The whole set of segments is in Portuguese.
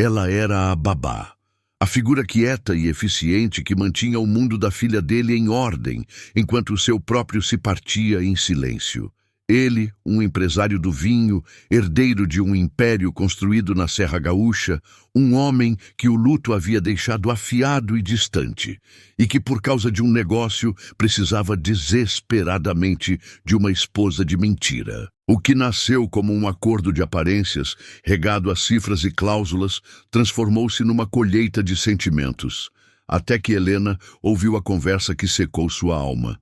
Ela era a babá, a figura quieta e eficiente que mantinha o mundo da filha dele em ordem, enquanto o seu próprio se partia em silêncio. Ele, um empresário do vinho, herdeiro de um império construído na Serra Gaúcha, um homem que o luto havia deixado afiado e distante, e que por causa de um negócio precisava desesperadamente de uma esposa de mentira. O que nasceu como um acordo de aparências, regado a cifras e cláusulas, transformou-se numa colheita de sentimentos, até que Helena ouviu a conversa que secou sua alma.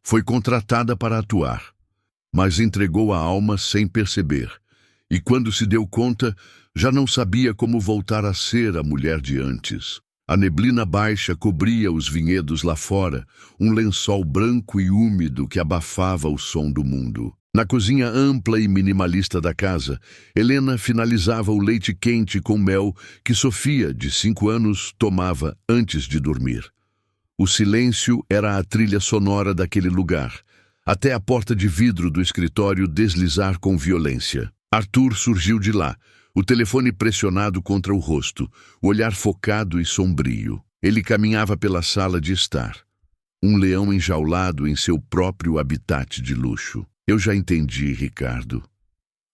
Foi contratada para atuar, mas entregou a alma sem perceber, e quando se deu conta, já não sabia como voltar a ser a mulher de antes. A neblina baixa cobria os vinhedos lá fora, um lençol branco e úmido que abafava o som do mundo. Na cozinha ampla e minimalista da casa, Helena finalizava o leite quente com mel que Sofia, de 5 anos, tomava antes de dormir. O silêncio era a trilha sonora daquele lugar, até a porta de vidro do escritório deslizar com violência. Arthur surgiu de lá, o telefone pressionado contra o rosto, o olhar focado e sombrio. Ele caminhava pela sala de estar, um leão enjaulado em seu próprio habitat de luxo. Eu já entendi, Ricardo.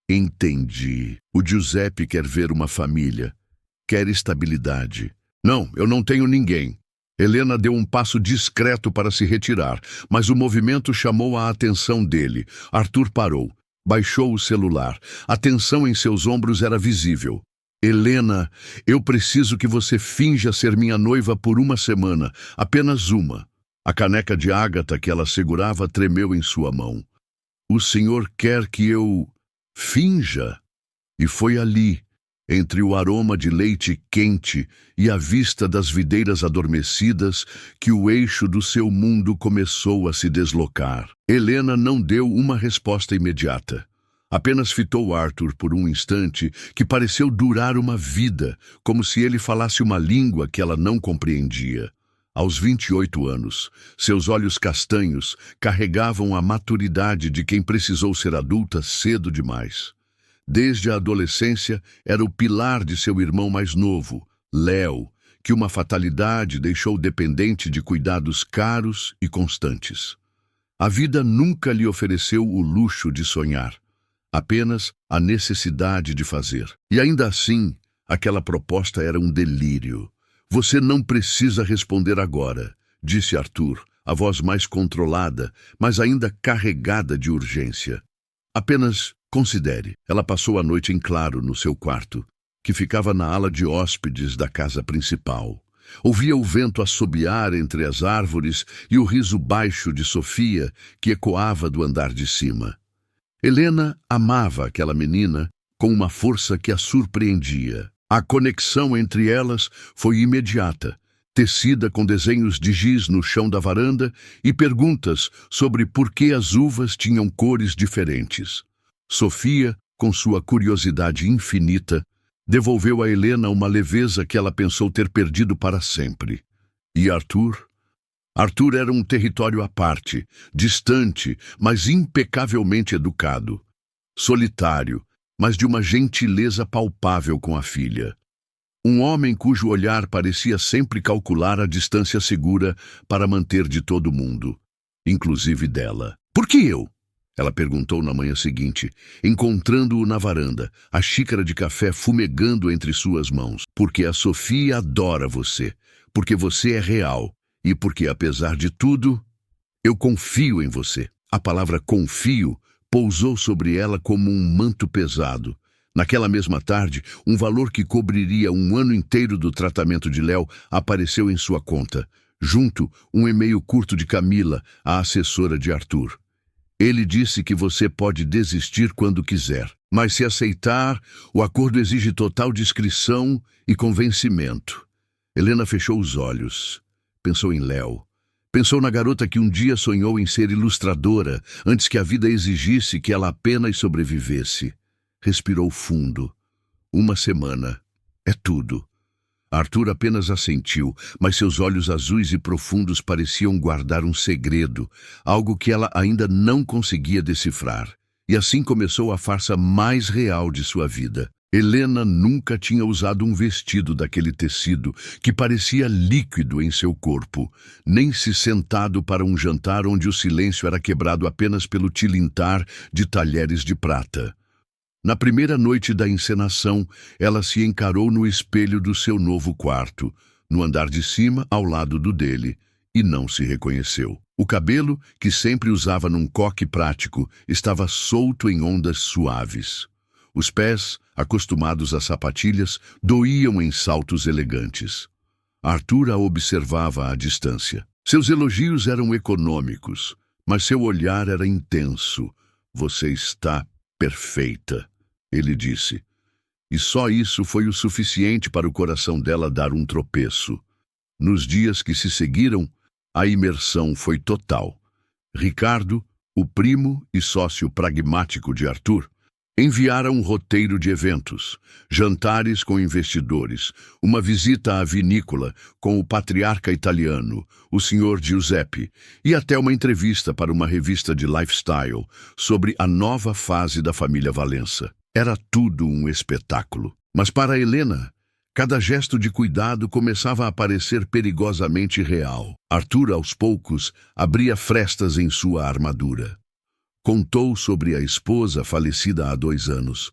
Entendi. O Giuseppe quer ver uma família, quer estabilidade. Não, eu não tenho ninguém. Helena deu um passo discreto para se retirar, mas o movimento chamou a atenção dele. Arthur parou, baixou o celular. A tensão em seus ombros era visível. Helena, eu preciso que você finja ser minha noiva por uma semana, apenas uma. A caneca de ágata que ela segurava tremeu em sua mão. O senhor quer que eu finja? E foi ali, entre o aroma de leite quente e a vista das videiras adormecidas, que o eixo do seu mundo começou a se deslocar. Helena não deu uma resposta imediata. Apenas fitou Arthur por um instante que pareceu durar uma vida, como se ele falasse uma língua que ela não compreendia. Aos 28 anos, seus olhos castanhos carregavam a maturidade de quem precisou ser adulta cedo demais. Desde a adolescência, era o pilar de seu irmão mais novo, Léo, que uma fatalidade deixou dependente de cuidados caros e constantes. A vida nunca lhe ofereceu o luxo de sonhar, apenas a necessidade de fazer. E ainda assim, aquela proposta era um delírio. Você não precisa responder agora, disse Arthur, a voz mais controlada, mas ainda carregada de urgência. Apenas considere. Ela passou a noite em claro no seu quarto, que ficava na ala de hóspedes da casa principal. Ouvia o vento assobiar entre as árvores e o riso baixo de Sofia, que ecoava do andar de cima. Helena amava aquela menina com uma força que a surpreendia. A conexão entre elas foi imediata, tecida com desenhos de giz no chão da varanda e perguntas sobre por que as uvas tinham cores diferentes. Sofia, com sua curiosidade infinita, devolveu a Helena uma leveza que ela pensou ter perdido para sempre. E Arthur? Arthur era um território à parte, distante, mas impecavelmente educado. Solitário, mas de uma gentileza palpável com a filha. Um homem cujo olhar parecia sempre calcular a distância segura para manter de todo mundo, inclusive dela. Por que eu? Ela perguntou na manhã seguinte, encontrando-o na varanda, a xícara de café fumegando entre suas mãos. Porque a Sofia adora você, porque você é real e porque, apesar de tudo, eu confio em você. A palavra confio pousou sobre ela como um manto pesado. Naquela mesma tarde, um valor que cobriria um ano inteiro do tratamento de Léo apareceu em sua conta. Junto, um e-mail curto de Camila, a assessora de Arthur. Ele disse que você pode desistir quando quiser, mas se aceitar, o acordo exige total discrição e convencimento. Helena fechou os olhos. Pensou em Léo. Pensou na garota que um dia sonhou em ser ilustradora, antes que a vida exigisse que ela apenas sobrevivesse. Respirou fundo. Uma semana. É tudo. Arthur apenas assentiu, mas seus olhos azuis e profundos pareciam guardar um segredo, algo que ela ainda não conseguia decifrar. E assim começou a farsa mais real de sua vida. Helena nunca tinha usado um vestido daquele tecido que parecia líquido em seu corpo, nem se sentado para um jantar onde o silêncio era quebrado apenas pelo tilintar de talheres de prata. Na primeira noite da encenação, ela se encarou no espelho do seu novo quarto, no andar de cima, ao lado do dele, e não se reconheceu. O cabelo, que sempre usava num coque prático, estava solto em ondas suaves. Os pés, acostumados a sapatilhas, doíam em saltos elegantes. Arthur a observava à distância. Seus elogios eram econômicos, mas seu olhar era intenso. "Você está perfeita", ele disse. E só isso foi o suficiente para o coração dela dar um tropeço. Nos dias que se seguiram, a imersão foi total. Ricardo, o primo e sócio pragmático de Arthur, enviara um roteiro de eventos, jantares com investidores, uma visita à vinícola com o patriarca italiano, o Sr. Giuseppe, e até uma entrevista para uma revista de lifestyle sobre a nova fase da família Valença. Era tudo um espetáculo. Mas para Helena, cada gesto de cuidado começava a parecer perigosamente real. Arthur, aos poucos, abria frestas em sua armadura. Contou sobre a esposa falecida há 2 anos,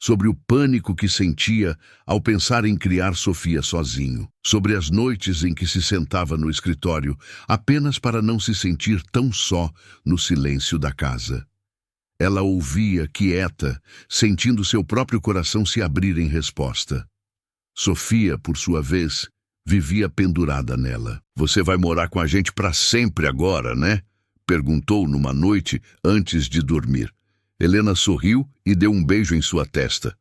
sobre o pânico que sentia ao pensar em criar Sofia sozinho, sobre as noites em que se sentava no escritório apenas para não se sentir tão só no silêncio da casa. Ela ouvia quieta, sentindo seu próprio coração se abrir em resposta. Sofia, por sua vez, vivia pendurada nela. "Você vai morar com a gente para sempre agora, né?" perguntou numa noite antes de dormir. Helena sorriu e deu um beijo em sua testa.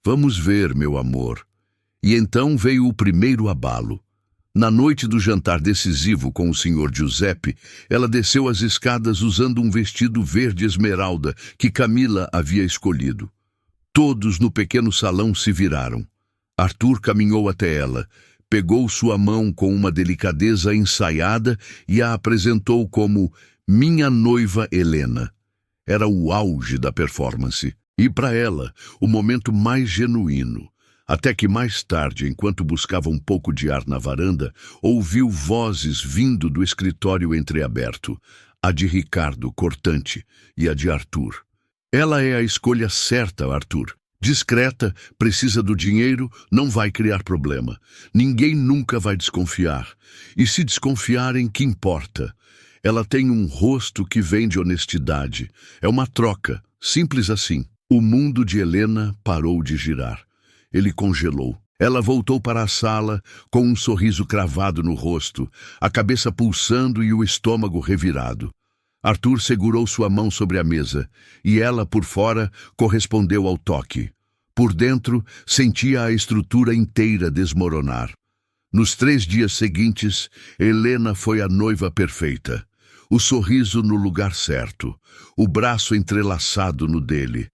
"Vamos ver, meu amor." E então veio o primeiro abalo. Na noite do jantar decisivo com o Sr. Giuseppe, ela desceu as escadas usando um vestido verde esmeralda que Camila havia escolhido. Todos no pequeno salão se viraram. Arthur caminhou até ela, pegou sua mão com uma delicadeza ensaiada e a apresentou como "minha noiva Helena". Era o auge da performance, e para ela, o momento mais genuíno. Até que mais tarde, enquanto buscava um pouco de ar na varanda, ouviu vozes vindo do escritório entreaberto, a de Ricardo, cortante, e a de Arthur. "Ela é a escolha certa, Arthur. Discreta, precisa do dinheiro, não vai criar problema. Ninguém nunca vai desconfiar. E se desconfiarem, que importa? Ela tem um rosto que vem de honestidade. É uma troca, simples assim." O mundo de Helena parou de girar. Ele congelou. Ela voltou para a sala com um sorriso cravado no rosto, a cabeça pulsando e o estômago revirado. Arthur segurou sua mão sobre a mesa, e ela, por fora, correspondeu ao toque. Por dentro, sentia a estrutura inteira desmoronar. Nos 3 dias seguintes, Helena foi a noiva perfeita. O sorriso no lugar certo, o braço entrelaçado no dele,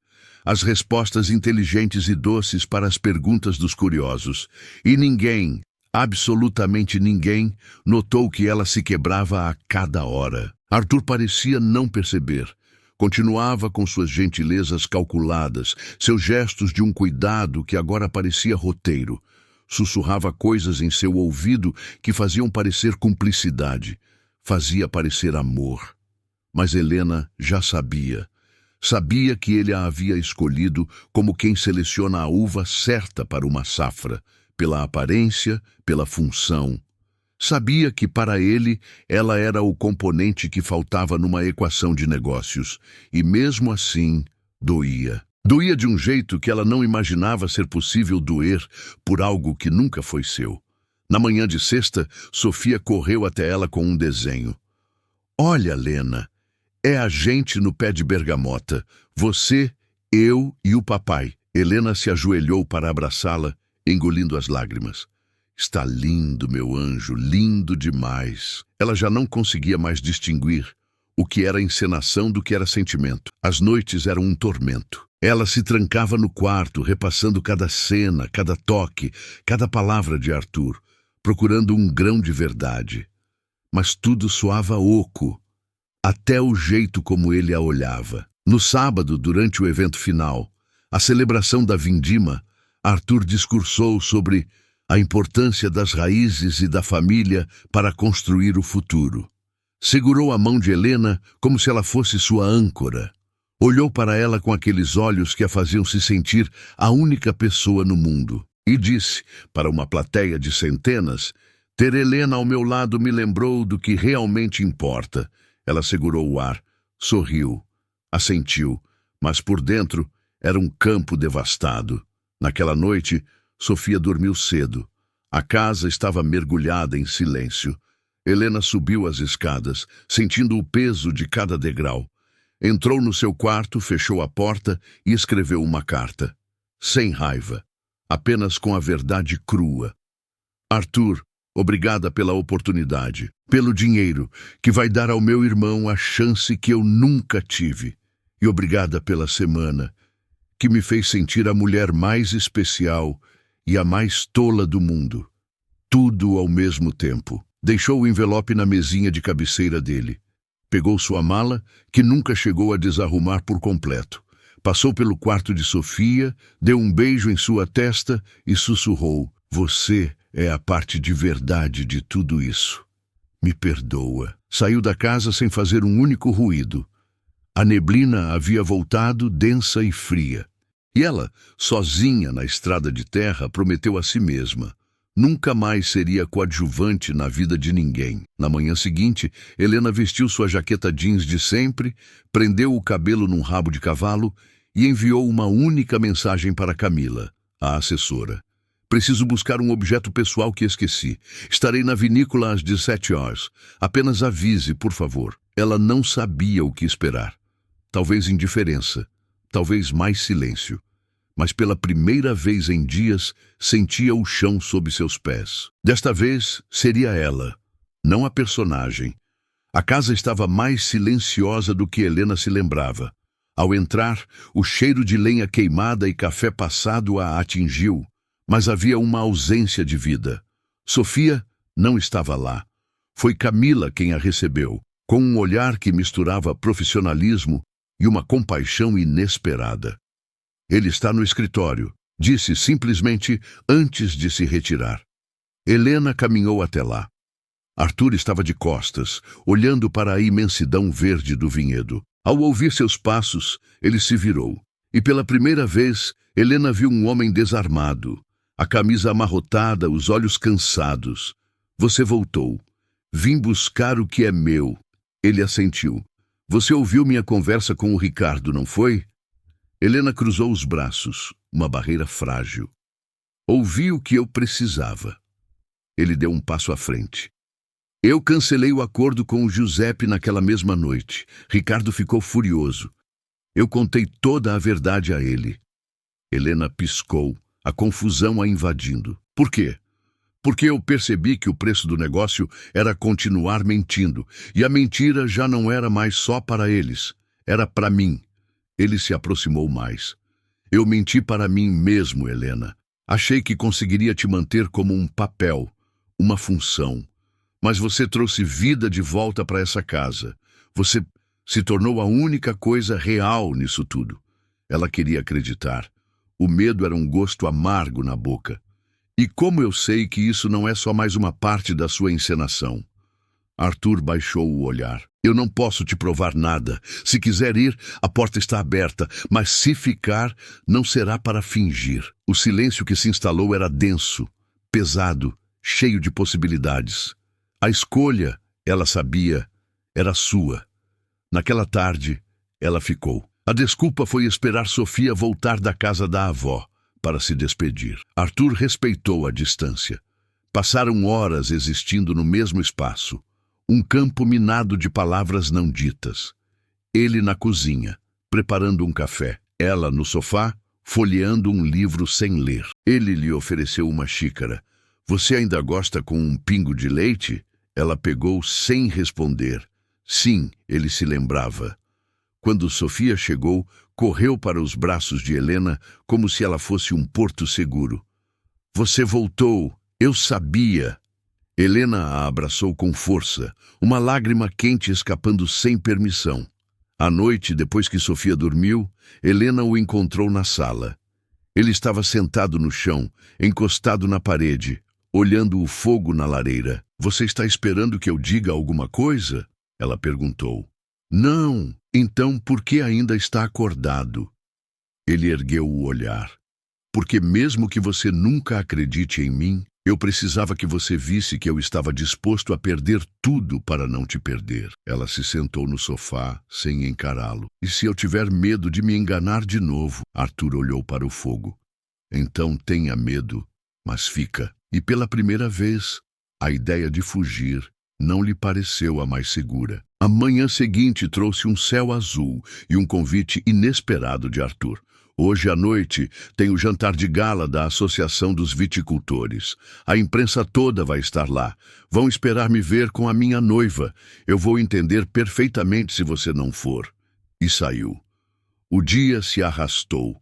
as respostas inteligentes e doces para as perguntas dos curiosos. E ninguém, absolutamente ninguém, notou que ela se quebrava a cada hora. Arthur parecia não perceber. Continuava com suas gentilezas calculadas, seus gestos de um cuidado que agora parecia roteiro. Sussurrava coisas em seu ouvido que faziam parecer cumplicidade, fazia parecer amor. Mas Helena já sabia. Sabia que ele a havia escolhido como quem seleciona a uva certa para uma safra, pela aparência, pela função. Sabia que para ele ela era o componente que faltava numa equação de negócios, e mesmo assim doía. Doía de um jeito que ela não imaginava ser possível doer por algo que nunca foi seu. Na manhã de sexta, Sofia correu até ela com um desenho. "Olha, Lena, é a gente no pé de bergamota. Você, eu e o papai." Helena se ajoelhou para abraçá-la, engolindo as lágrimas. "Está lindo, meu anjo, lindo demais." Ela já não conseguia mais distinguir o que era encenação do que era sentimento. As noites eram um tormento. Ela se trancava no quarto, repassando cada cena, cada toque, cada palavra de Arthur, procurando um grão de verdade. Mas tudo soava oco, até o jeito como ele a olhava. No sábado, durante o evento final, A celebração da vindima, Arthur discursou sobre a importância das raízes e da família para construir o futuro. Segurou a mão de Helena como se ela fosse sua âncora. Olhou para ela com aqueles olhos que a faziam se sentir a única pessoa no mundo. E disse, para uma plateia de centenas, ter Helena ao meu lado me lembrou do que realmente importa. Ela segurou o ar, sorriu, assentiu, mas por dentro era um campo devastado. Naquela noite, Sofia dormiu cedo. A casa estava mergulhada em silêncio. Helena subiu as escadas, sentindo o peso de cada degrau. Entrou no seu quarto, fechou a porta e escreveu uma carta. Sem raiva, apenas com a verdade crua. Arthur, obrigada pela oportunidade, pelo dinheiro, que vai dar ao meu irmão a chance que eu nunca tive. E obrigada pela semana, que me fez sentir a mulher mais especial e a mais tola do mundo. Tudo ao mesmo tempo. Deixou o envelope na mesinha de cabeceira dele. Pegou sua mala, que nunca chegou a desarrumar por completo. Passou pelo quarto de Sofia, deu um beijo em sua testa e sussurrou: Você é a parte de verdade de tudo isso. Me perdoa. Saiu da casa sem fazer um único ruído. A neblina havia voltado, densa e fria. E ela, sozinha na estrada de terra, prometeu a si mesma: nunca mais seria coadjuvante na vida de ninguém. Na manhã seguinte, Helena vestiu sua jaqueta jeans de sempre, prendeu o cabelo num rabo de cavalo e enviou uma única mensagem para Camila, a assessora. Preciso buscar um objeto pessoal que esqueci. Estarei na vinícola às 17 horas. Apenas avise, por favor. Ela não sabia o que esperar. Talvez indiferença, talvez mais silêncio. Mas pela primeira vez em dias, sentia o chão sob seus pés. Desta vez, seria ela, não a personagem. A casa estava mais silenciosa do que Helena se lembrava. Ao entrar, o cheiro de lenha queimada e café passado a atingiu, mas havia uma ausência de vida. Sofia não estava lá. Foi Camila quem a recebeu, com um olhar que misturava profissionalismo e uma compaixão inesperada. Ele está no escritório, disse simplesmente antes de se retirar. Helena caminhou até lá. Arthur estava de costas, olhando para a imensidão verde do vinhedo. Ao ouvir seus passos, ele se virou. E pela primeira vez, Helena viu um homem desarmado, a camisa amarrotada, os olhos cansados. Você voltou. Vim buscar o que é meu. Ele assentiu. Você ouviu minha conversa com o Ricardo, não foi? Helena cruzou os braços, uma barreira frágil. Ouvi o que eu precisava. Ele deu um passo à frente. Eu cancelei o acordo com o Giuseppe naquela mesma noite. Ricardo ficou furioso. Eu contei toda a verdade a ele. Helena piscou, a confusão a invadindo. Por quê? Porque eu percebi que o preço do negócio era continuar mentindo, e a mentira já não era mais só para eles, era para mim. Ele se aproximou mais. Eu menti para mim mesmo, Helena. Achei que conseguiria te manter como um papel, uma função. Mas você trouxe vida de volta para essa casa. Você se tornou a única coisa real nisso tudo. Ela queria acreditar. O medo era um gosto amargo na boca. E como eu sei que isso não é só mais uma parte da sua encenação? Arthur baixou o olhar. Eu não posso te provar nada. Se quiser ir, a porta está aberta, mas se ficar, não será para fingir. O silêncio que se instalou era denso, pesado, cheio de possibilidades. A escolha, ela sabia, era sua. Naquela tarde, ela ficou. A desculpa foi esperar Sofia voltar da casa da avó para se despedir. Arthur respeitou a distância. Passaram horas existindo no mesmo espaço. Um campo minado de palavras não ditas. Ele na cozinha, preparando um café. Ela no sofá, folheando um livro sem ler. Ele lhe ofereceu uma xícara. Você ainda gosta com um pingo de leite? Ela pegou sem responder. Sim, ele se lembrava. Quando Sofia chegou, correu para os braços de Helena como se ela fosse um porto seguro. Você voltou, eu sabia. Helena a abraçou com força, uma lágrima quente escapando sem permissão. À noite, depois que Sofia dormiu, Helena o encontrou na sala. Ele estava sentado no chão, encostado na parede, olhando o fogo na lareira. Você está esperando que eu diga alguma coisa? Ela perguntou. Não. Então por que ainda está acordado? Ele ergueu o olhar. Porque mesmo que você nunca acredite em mim, eu precisava que você visse que eu estava disposto a perder tudo para não te perder. Ela se sentou no sofá, sem encará-lo. E se eu tiver medo de me enganar de novo? Arthur olhou para o fogo. Então tenha medo, mas fica. E pela primeira vez, a ideia de fugir não lhe pareceu a mais segura. A manhã seguinte trouxe um céu azul e um convite inesperado de Arthur. Hoje à noite tem o jantar de gala da Associação dos Viticultores. A imprensa toda vai estar lá. Vão esperar me ver com a minha noiva. Eu vou entender perfeitamente se você não for. E saiu. O dia se arrastou.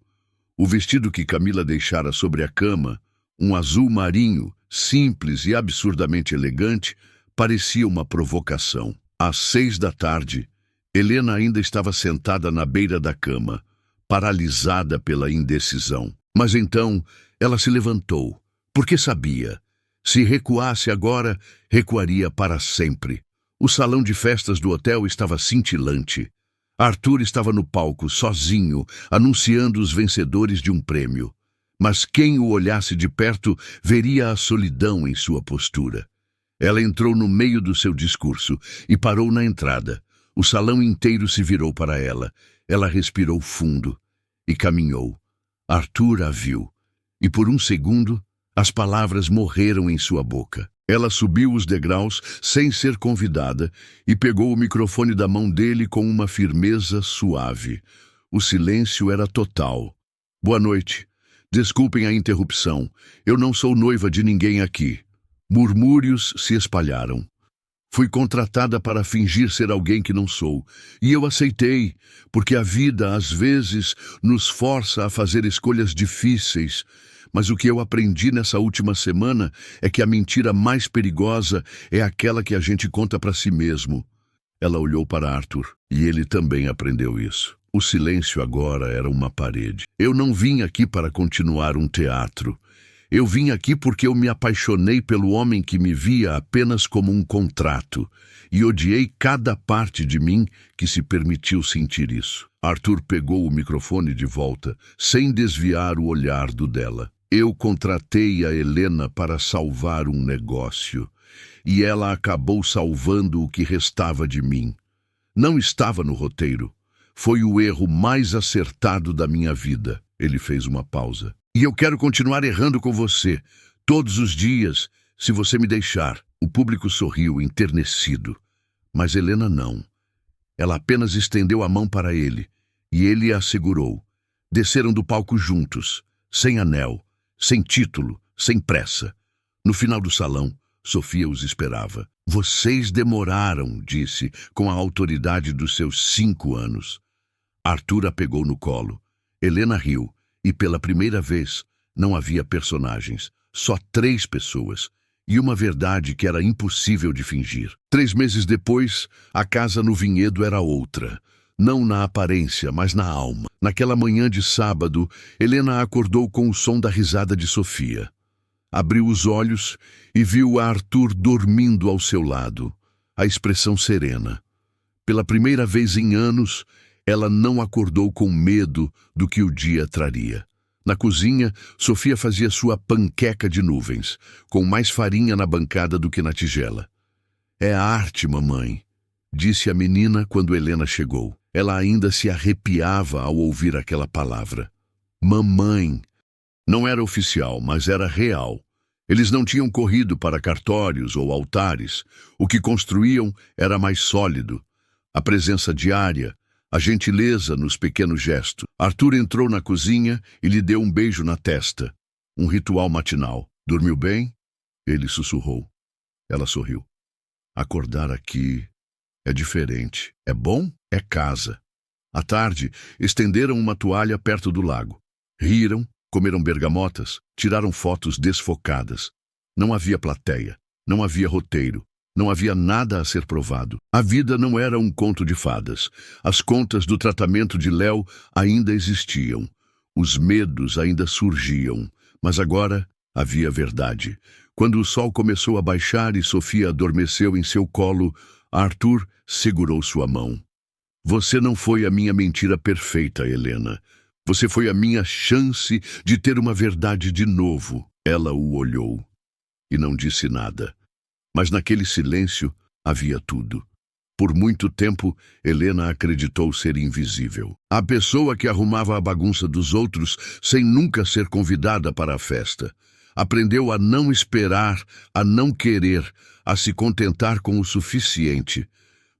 O vestido que Camila deixara sobre a cama, um azul marinho, simples e absurdamente elegante, parecia uma provocação. Às 6 da tarde, Helena ainda estava sentada na beira da cama, paralisada pela indecisão. Mas então ela se levantou, porque sabia. Se recuasse agora, recuaria para sempre. O salão de festas do hotel estava cintilante. Arthur estava no palco, sozinho, anunciando os vencedores de um prêmio. Mas quem o olhasse de perto veria a solidão em sua postura. Ela entrou no meio do seu discurso e parou na entrada. O salão inteiro se virou para ela. Ela respirou fundo e caminhou. Arthur a viu, e por um segundo as palavras morreram em sua boca. Ela subiu os degraus sem ser convidada e pegou o microfone da mão dele com uma firmeza suave. O silêncio era total. Boa noite. Desculpem a interrupção. Eu não sou noiva de ninguém aqui. Murmúrios se espalharam. Fui contratada para fingir ser alguém que não sou. E eu aceitei, porque a vida, às vezes, nos força a fazer escolhas difíceis. Mas o que eu aprendi nessa última semana é que a mentira mais perigosa é aquela que a gente conta para si mesmo. Ela olhou para Arthur, e ele também aprendeu isso. O silêncio agora era uma parede. Eu não vim aqui para continuar um teatro. Eu vim aqui porque eu me apaixonei pelo homem que me via apenas como um contrato e odiei cada parte de mim que se permitiu sentir isso. Arthur pegou o microfone de volta, sem desviar o olhar do dela. Eu contratei a Helena para salvar um negócio e ela acabou salvando o que restava de mim. Não estava no roteiro. Foi o erro mais acertado da minha vida. Ele fez uma pausa. E eu quero continuar errando com você, todos os dias, se você me deixar. O público sorriu, enternecido. Mas Helena não. Ela apenas estendeu a mão para ele, e ele a segurou. Desceram do palco juntos, sem anel, sem título, sem pressa. No final do salão, Sofia os esperava. Vocês demoraram, disse, com a autoridade dos seus 5 anos. Arthur a pegou no colo. Helena riu. E pela primeira vez, não havia personagens, só 3 pessoas, e uma verdade que era impossível de fingir. 3 meses depois, a casa no vinhedo era outra, não na aparência, mas na alma. Naquela manhã de sábado, Helena acordou com o som da risada de Sofia. Abriu os olhos e viu Arthur dormindo ao seu lado, a expressão serena. Pela primeira vez em anos, ela não acordou com medo do que o dia traria. Na cozinha, Sofia fazia sua panqueca de nuvens, com mais farinha na bancada do que na tigela. É a arte, mamãe, disse a menina quando Helena chegou. Ela ainda se arrepiava ao ouvir aquela palavra. Mamãe. Não era oficial, mas era real. Eles não tinham corrido para cartórios ou altares. O que construíam era mais sólido. A presença diária, a gentileza nos pequenos gestos. Arthur entrou na cozinha e lhe deu um beijo na testa. Um ritual matinal. Dormiu bem? Ele sussurrou. Ela sorriu. Acordar aqui é diferente. É bom? É casa. À tarde, estenderam uma toalha perto do lago. Riram, comeram bergamotas, tiraram fotos desfocadas. Não havia plateia, não havia roteiro. Não havia nada a ser provado. A vida não era um conto de fadas. As contas do tratamento de Léo ainda existiam. Os medos ainda surgiam. Mas agora havia verdade. Quando o sol começou a baixar e Sofia adormeceu em seu colo, Arthur segurou sua mão. Você não foi a minha mentira perfeita, Helena. Você foi a minha chance de ter uma verdade de novo. Ela o olhou e não disse nada. Mas naquele silêncio havia tudo. Por muito tempo, Helena acreditou ser invisível. A pessoa que arrumava a bagunça dos outros sem nunca ser convidada para a festa. Aprendeu a não esperar, a não querer, a se contentar com o suficiente.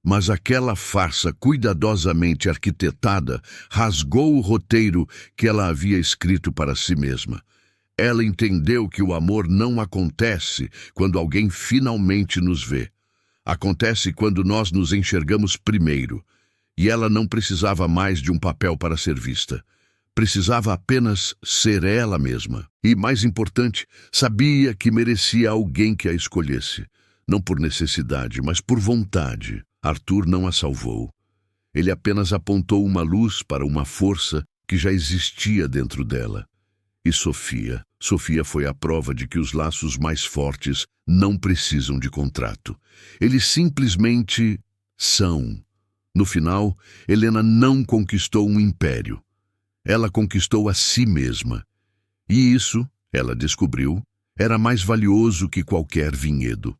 Mas aquela farsa cuidadosamente arquitetada rasgou o roteiro que ela havia escrito para si mesma. Ela entendeu que o amor não acontece quando alguém finalmente nos vê. Acontece quando nós nos enxergamos primeiro. E ela não precisava mais de um papel para ser vista. Precisava apenas ser ela mesma. E, mais importante, sabia que merecia alguém que a escolhesse. Não por necessidade, mas por vontade. Arthur não a salvou. Ele apenas apontou uma luz para uma força que já existia dentro dela. E Sofia foi a prova de que os laços mais fortes não precisam de contrato. Eles simplesmente são. No final, Helena não conquistou um império. Ela conquistou a si mesma. E isso, ela descobriu, era mais valioso que qualquer vinhedo.